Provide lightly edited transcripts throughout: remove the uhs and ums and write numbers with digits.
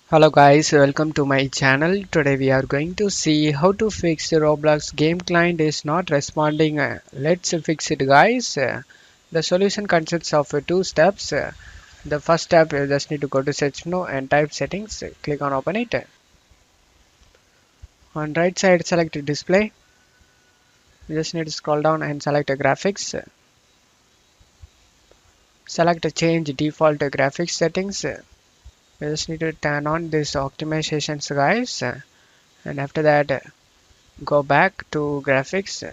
Hello guys, welcome to my channel. Today we are going to see how to fix the Roblox game client is not responding. Let's fix it guys. The solution consists of two steps. The first step, you just need to go to search menu and type settings. Click on open it. On right side select display. You just need to scroll down and select graphics. Select change default graphics settings. You just need to turn on this optimizations guys. And after that go back to graphics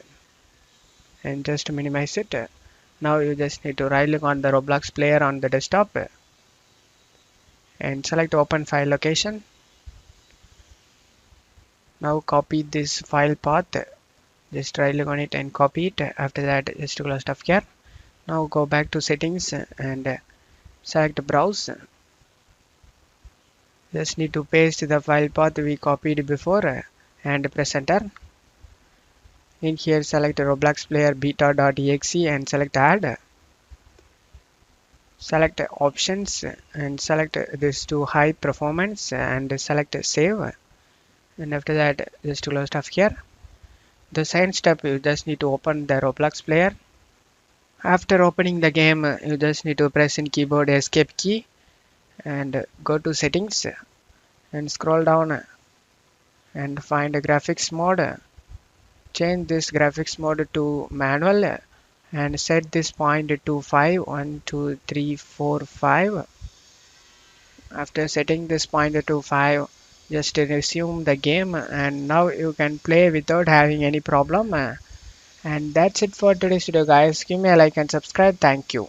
and just minimize it. Now you just need to right click on the Roblox player on the desktop and select open file location. Now copy this file path, just right click on it and copy it. After that just close stuff here. Now go back to settings and select browse. Just need to paste the file path we copied before and press enter. In here select Roblox player beta.exe and select add. Select options and select this to high performance and select save, and after that just close stuff here. The second step, you just need to open the Roblox player. After opening the game, you just need to press in keyboard escape key and go to settings and scroll down and find a graphics mode. Change this graphics mode to manual and set this point to 5. 1 2 3 4 5. After setting this pointer to 5, just resume the game and now you can play without having any problem. And that's it for today's video guys. Give me a like and subscribe. Thank you.